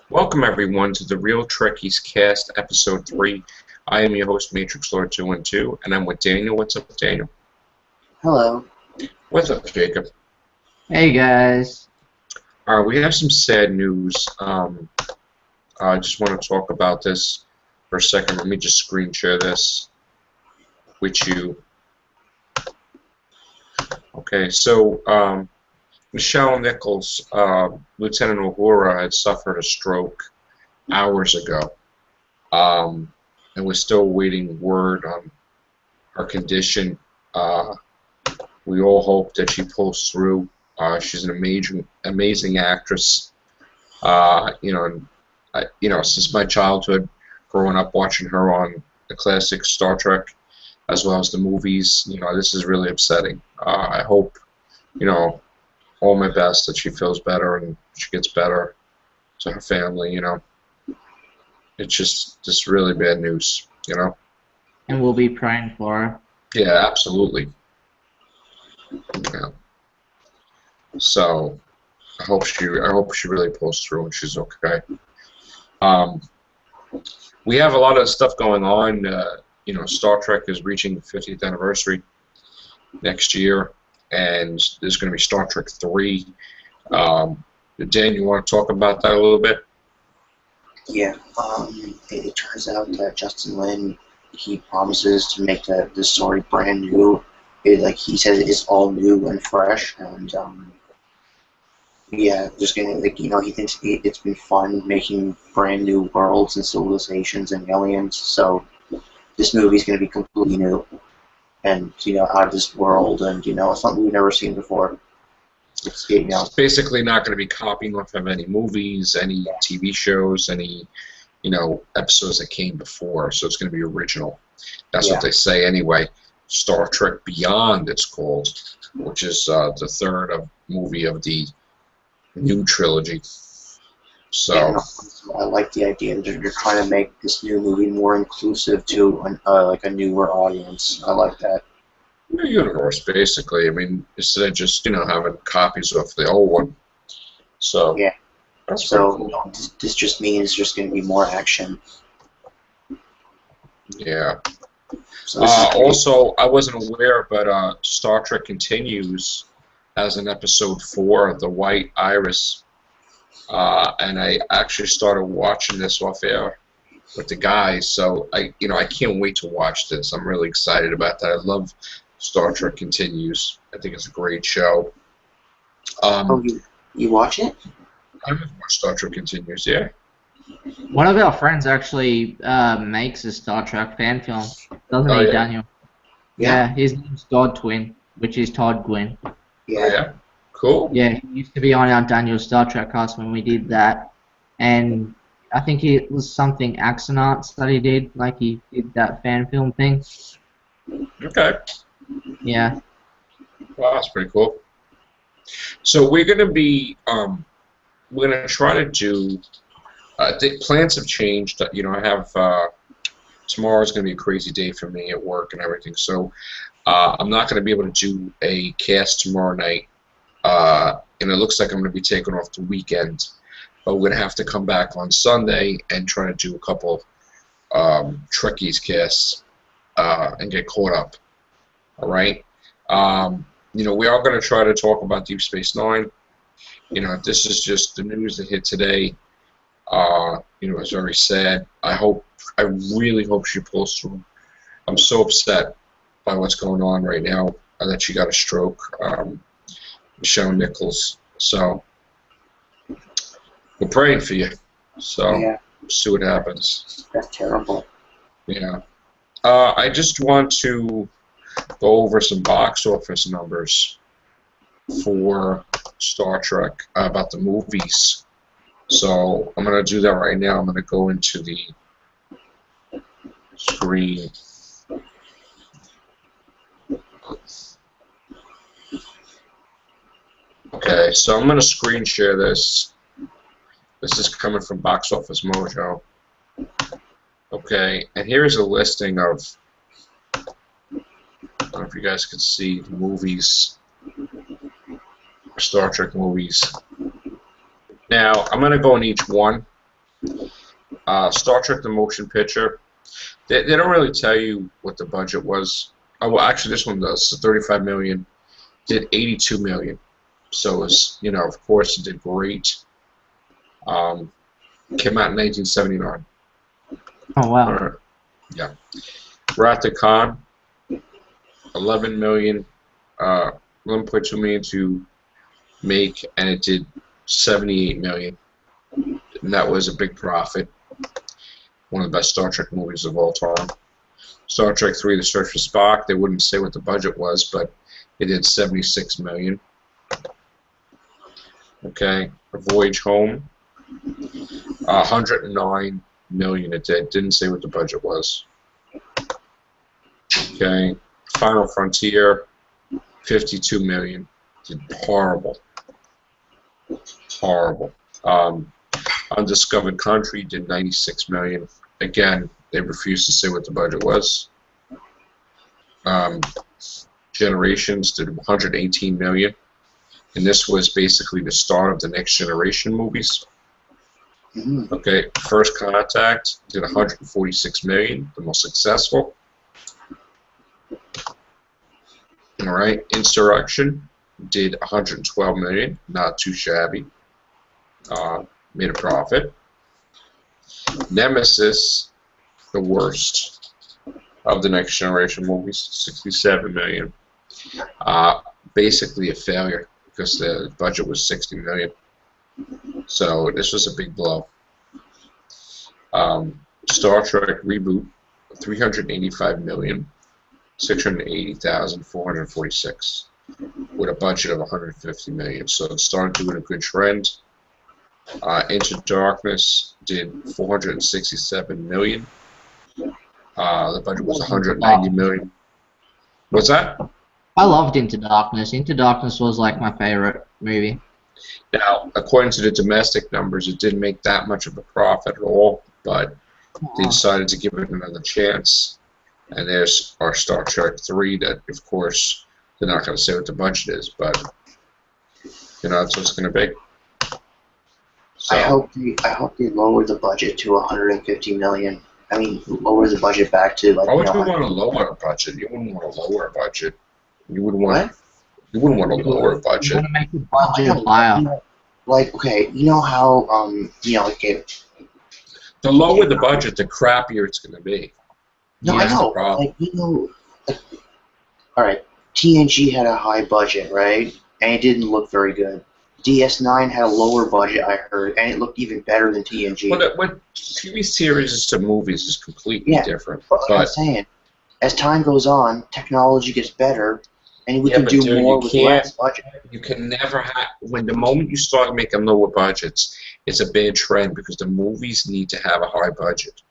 Welcome everyone to the Real Trekkies Cast, Episode 3. I am your host, Matrix Lord 212, and I'm with Daniel. What's up, Daniel? Hello. What's up, Jacob? Hey guys. We have some sad news. I just want to talk about this for a second. Let me just screen share this with you. Okay, so Michelle Nichols, Lieutenant Uhura, had suffered a stroke hours ago. And we're still waiting word on her condition. We all hope that she pulls through. She's an amazing actress. Since my childhood, growing up watching her on the classic Star Trek, as well as the movies, this is really upsetting. I hope, all my best that she feels better and she gets better to her family. It's just really bad news. And we'll be praying for her. Yeah, absolutely. Yeah. So I hope she really pulls through and she's okay. We have a lot of stuff going on. Star Trek is reaching the 50th anniversary next year, and there's going to be Star Trek 3. Dan, you want to talk about that a little bit? Yeah. It turns out that Justin Lin, he promises to make the story brand new. He says it's all new and fresh, and yeah, just gonna he thinks it's been fun making brand new worlds and civilizations and aliens. So this movie's gonna be completely new and out of this world, and it's something we've never seen before. It's basically not going to be copying off of any movies, any TV shows, any episodes that came before. So it's going to be original. That's what they say anyway. Star Trek Beyond, it's called, which is the third movie of the new trilogy. So I like the idea that you're trying to make this new movie more inclusive to a newer audience. I like that. The universe, basically. I mean, instead of just having copies of the old one. So yeah, that's so cool. This just means there's going to be more action. Yeah. So also, I wasn't aware, but Star Trek Continues as an episode 4 of The White Iris, and I actually started watching this off air with the guys. So I can't wait to watch this. I'm really excited about that. I love Star Trek Continues. I think it's a great show. You watch it? I would watch Star Trek Continues, yeah. One of our friends actually makes a Star Trek fan film, doesn't he, yeah. Daniel? Yeah, his name's God Twin, which is Todd Gwynn. Yeah. Oh, yeah? Cool. Yeah, he used to be on our Daniel Star Trek cast when we did that, and I think it was something Axonauts that he did, like he did that fan film thing. Okay. Yeah. Well, that's pretty cool. So we're gonna be we're gonna try to do. The plans have changed. I have tomorrow's gonna be a crazy day for me at work and everything. So I'm not gonna be able to do a cast tomorrow night. And it looks like I'm gonna be taking off the weekend. But we're gonna have to come back on Sunday and try to do a couple Trekkies casts and get caught up. All right. We are going to try to talk about Deep Space Nine. This is just the news that hit today. It's very sad. I really hope she pulls through. I'm so upset by what's going on right now that she got a stroke. Michelle Nichols. So we're praying for you. So see what happens. That's terrible. Yeah. I just want to go over some box office numbers for Star Trek about the movies. So I'm going to do that right now. I'm going to go into the screen. Okay, so I'm going to screen share this. This is coming from Box Office Mojo. Okay, and here is a listing of, I don't know if you guys can see the movies, Star Trek movies. Now, I'm going to go in each one, Star Trek: The Motion Picture. They don't really tell you what the budget was. Oh well, actually, this one does. So 35 million did 82 million. So it's of course, it did great. Came out in 1979. Oh wow. Yeah. Wrath of Khan, 11 million, 11.2 million to make, and it did 78 million, and that was a big profit. One of the best Star Trek movies of all time. Star Trek 3: The Search for Spock. They wouldn't say what the budget was, but it did 76 million. Okay. A Voyage Home, 109 million. It did. Didn't say what the budget was. Okay. Final Frontier, 52 million. Did horrible. Horrible. Undiscovered Country did 96 million. Again, they refused to say what the budget was. Generations did 118 million, and this was basically the start of the Next Generation movies. Okay, First Contact did 146 million, the most successful. All right, Insurrection did 112 million, not too shabby. Made a profit. Nemesis, the worst of the Next Generation movies, 67 million. Basically a failure because the budget was 60 million. So this was a big blow. Star Trek reboot, 385 million, 680,446, with a budget of 150 million. So it started doing a good trend. Into Darkness did 467 million. The budget was 190 million. What's that? I loved Into Darkness. Into Darkness was like my favorite movie. Now, according to the domestic numbers, it didn't make that much of a profit at all, but they decided to give it another chance. And there's our Star Trek 3 that, of course, they're not going to say what the budget is, but that's what it's going to be. So, I hope they lower the budget to 150 million. I mean, lower the budget back to like. Why would you want to lower a budget? You wouldn't want to lower a budget. You wouldn't want. What? You wouldn't want to lower a You budget. want to make the budget higher. Like, okay, you know how like The lower the budget, the crappier it's going to be. no, That's I the know, problem. like, all right, TNG had a high budget, right, and it didn't look very good. DS9 had a lower budget, I heard, and it looked even better than TNG. Well, what TV series to movies is completely different. But like I'm saying, as time goes on, technology gets better, and we can but do dude, more you with can't- less budget. You can never have. When the moment you start making lower budgets, it's a bad trend because the movies need to have a high budget.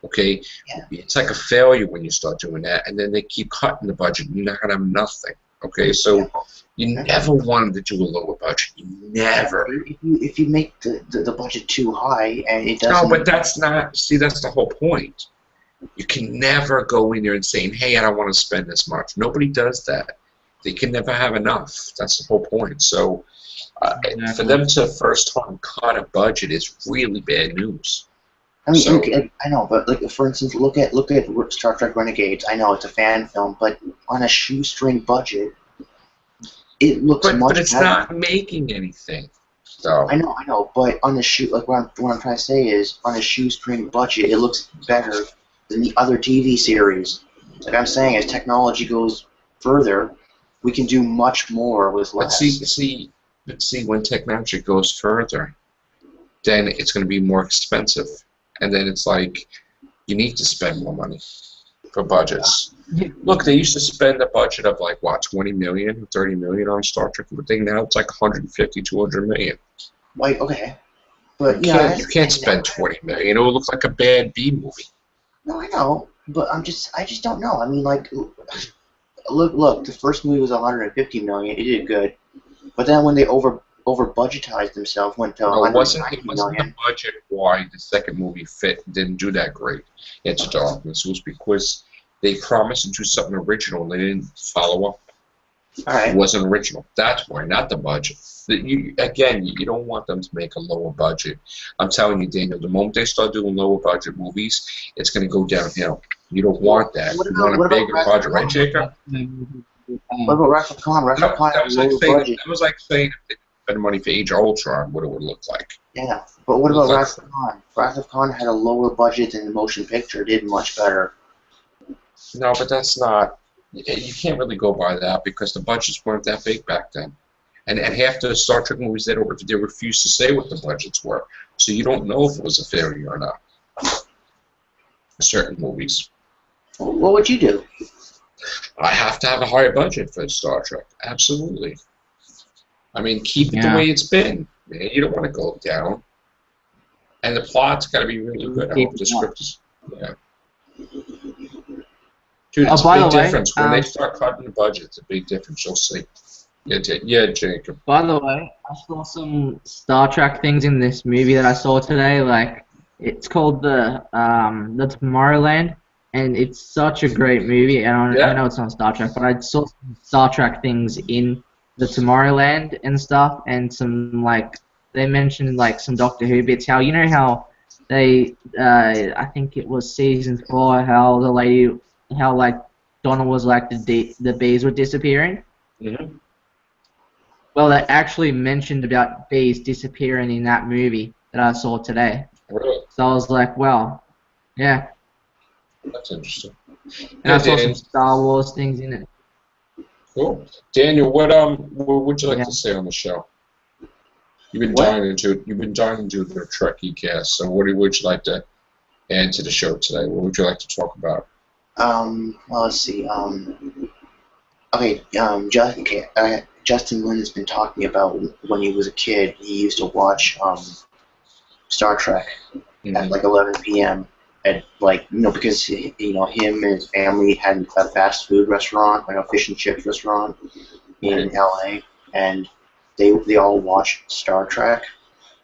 Okay, Yeah. It's like a failure when you start doing that, and then they keep cutting the budget. You're not gonna have nothing. Okay, so you never wanted to do a lower budget. You never. If you make the budget too high and it doesn't. No, but that's not. See, that's the whole point. You can never go in there and saying, "Hey, I don't want to spend this much." Nobody does that. They can never have enough. That's the whole point. So, for them to first time cut a budget is really bad news. I mean, So- I know, but like for instance, look at Star Trek Renegades. I know it's a fan film, but on a shoestring budget, it looks much But it's better. not making anything. So I know, but on the what I'm trying to say is, on a shoestring budget, it looks better than the other TV series. Like I'm saying, as technology goes further, we can do much more with but less. see, when technology goes further, then it's going to be more expensive, and then it's like you need to spend more money for budgets. Yeah. Look, they used to spend a budget of like what, 20 million, 30 million on Star Trek. But now it's like 150, 200 million. Like, okay, but You can't spend 20 million. It would look like a bad B movie. No, I know, but I just don't know. I mean, like, look, the first movie was 150 million. It did good, but then when they over budgetized themselves, went to No, it 190 wasn't million. the budget why the second movie didn't do that great. Into Darkness. It was because they promised to do something original and they didn't follow up. All right. It wasn't original. That's why, not the budget. You don't want them to make a lower budget. I'm telling you, Daniel, the moment they start doing lower budget movies, it's going to go downhill. You don't want that. What You about want a bigger budget, right, Jacob? What about Wrath of Khan? Wrath of Khan That had a was like lower saying budget. that was like saying if they spend money for Age of Ultron, what it would look like. Yeah, but what about Like- Wrath of Khan? Wrath of Khan had a lower budget than the motion picture. Did much better. No, but that's not. You can't really go by that because the budgets weren't that big back then. And half the Star Trek movies, they refused to say what the budgets were. So you don't know if it was a failure or not. Certain movies. What would you do? I have to have a higher budget for Star Trek. Absolutely. I mean, keep it the Yeah. way it's been. Man, you don't want to go down. And the plot's got to be really good. I Keep hope the it up. script is. Yeah. Dude, it's by a the big way, difference. When they start cutting the budget, it's a big difference. You'll see. Yeah, Jacob. By the way, I saw some Star Trek things in this movie that I saw today. Like, it's called the Tomorrowland, and it's such a great movie. And Yeah. I know it's not Star Trek, but I saw some Star Trek things in the Tomorrowland and stuff, and some like they mentioned like some Doctor Who bits. How how they I think it was season 4 how the lady like Donna was like the bees were disappearing. Mm-hmm. Well, they actually mentioned about bees disappearing in that movie that I saw today. Really? So I was like, well, yeah. That's interesting. And I saw some Dan, Star Wars things in it. cool. Daniel, what would you like Yeah. to say on the show? You've been What? dying to do the Trekkie cast. So what would you like to add to the show today? What would you like to talk about? Well, let's see. Justin Lin has been talking about when he was a kid. He used to watch Star Trek at like 11 p.m. at because him and his family had a fast food restaurant, like a fish and chips restaurant in LA, and they all watched Star Trek.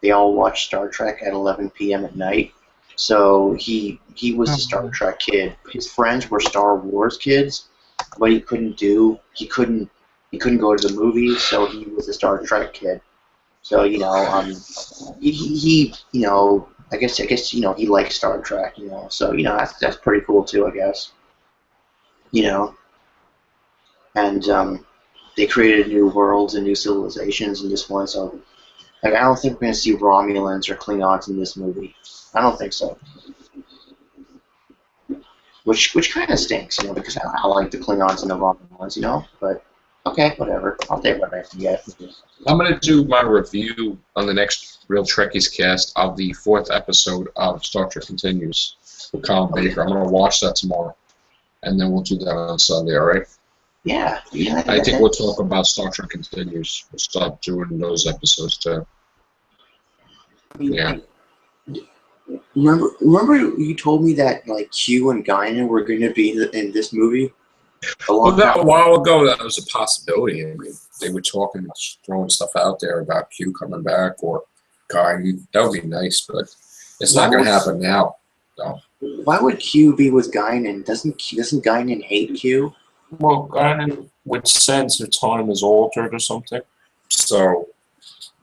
They all watched Star Trek at 11 p.m. at night. So he was a Star Trek kid. His friends were Star Wars kids, but he couldn't go to the movies, so he was a Star Trek kid. So he I guess he likes Star Trek, So that's pretty cool too, I guess. And they created new worlds and new civilizations in this one. So I don't think we're gonna see Romulans or Klingons in this movie. I don't think so. Which kind of stinks, because I like the Klingons and the Romulans, But okay, whatever. I'll take what I can get. I'm going to do my review on the next Real Trekkies cast of the 4th episode of Star Trek Continues with Colin Baker. I'm going to watch that tomorrow, and then we'll do that on Sunday, all right? Yeah. I think we'll talk about Star Trek Continues. We'll start doing those episodes, too. Yeah. Remember you told me that Q and Guinan were going to be in this movie? Well, that a while ago, that was a possibility. I mean, they were talking, throwing stuff out there about Q coming back or Guy. That would be nice, but it's not going to happen now. So. Why would Q be with Guinan? Doesn't Guinan hate Q? Well, Guinan would sense if time is altered or something. So,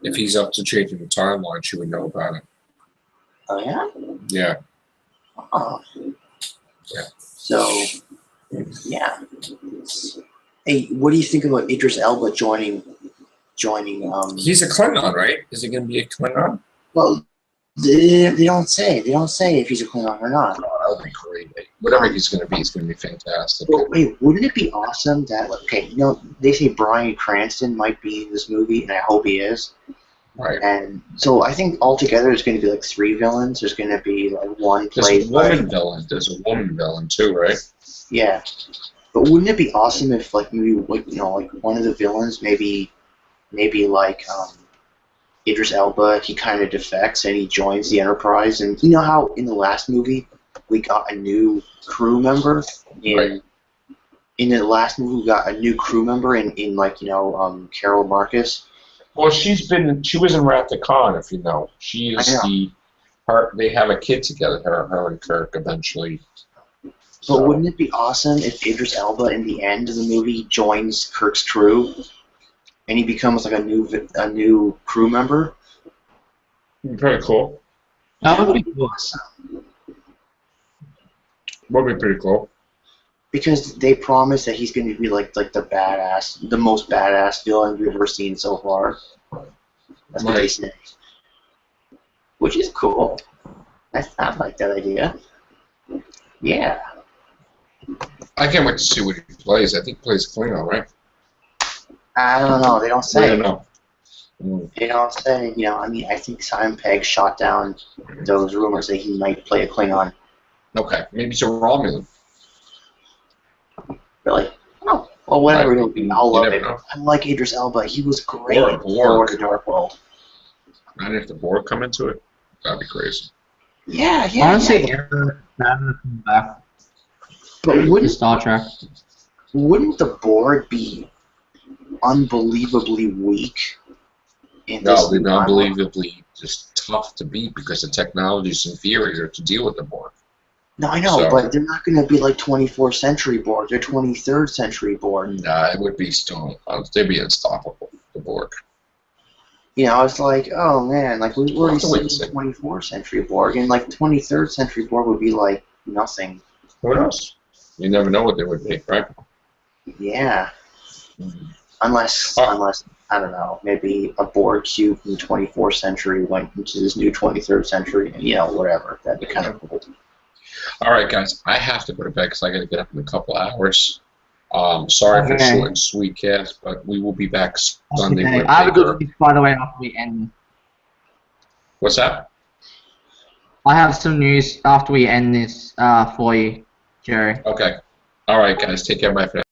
if he's up to changing the timeline, she would know about it. Oh yeah. Yeah. Oh. Yeah. So, yeah. Hey, what do you think about Idris Elba joining? He's a Klingon, right? Is he going to be a Klingon? Well, they don't say. They don't say if he's a Klingon or not. Oh, that would be great. Whatever he's going to be, it's going to be fantastic. Well, wait, wouldn't it be awesome that they say Bryan Cranston might be in this movie, and I hope he is. Right. And so I think altogether there's going to be 3 villains. There's going to be one There's played a woman villain. There's a woman villain too, right? Yeah, but wouldn't it be awesome if maybe one of the villains maybe Idris Elba, he kind of defects and he joins the Enterprise, and you know how in the last movie we got a new crew member in the last movie we got a new crew member in Carol Marcus. Well, she was in Wrath of Khan, if you know. She is they have a kid together, her and Kirk eventually. But wouldn't it be awesome if Idris Elba in the end of the movie joins Kirk's crew? and he becomes like a new crew member. Very cool. That would be cool. Would be pretty cool. Because they promise that he's going to be like the most badass villain we've ever seen so far. That's what they say. Which is cool. I like that idea. Yeah. I can't wait to see what he plays. I think he plays Klingon, right? I don't know. They don't I say. don't know. Mm. They don't say. I mean, I think Simon Pegg shot down those rumors that he might play a Klingon. Okay, maybe it's a Romulan. Really? Oh, well, whatever it'll be, I'll love it. Know. I like Idris Elba. He was great Or a in Borg. The Dark World. And if the Borg come into it, that'd be crazy. Yeah. Honestly, Yeah. come back But to Star Trek. wouldn't the Borg be unbelievably weak in this? No, they're unbelievably just tough to beat because the technology is inferior to deal with the Borg. No, I know, So- but they're not going to be like 24th century Borg. They're 23rd century Borg. Nah, it would be still. They'd be unstoppable. The Borg. It's like, oh man, like we've already We'll have to seen wait and see. 24th century Borg, and like 23rd century Borg would be like nothing. What else? You never know what they would be, right? Yeah. Unless I don't know, maybe a Borg cube from the 24th century went into this new 23rd century, and whatever. That'd be kind of cool. All right, guys. I have to go to bed because I got to get up in a couple hours. Sorry for the Okay. short and sweet cast, but we will be back Sunday Okay. with I have a bigger. good news, by the way, after we end. What's that? I have some news after we end this for you, Jerry. Okay. All right, guys. Take care. Bye for now.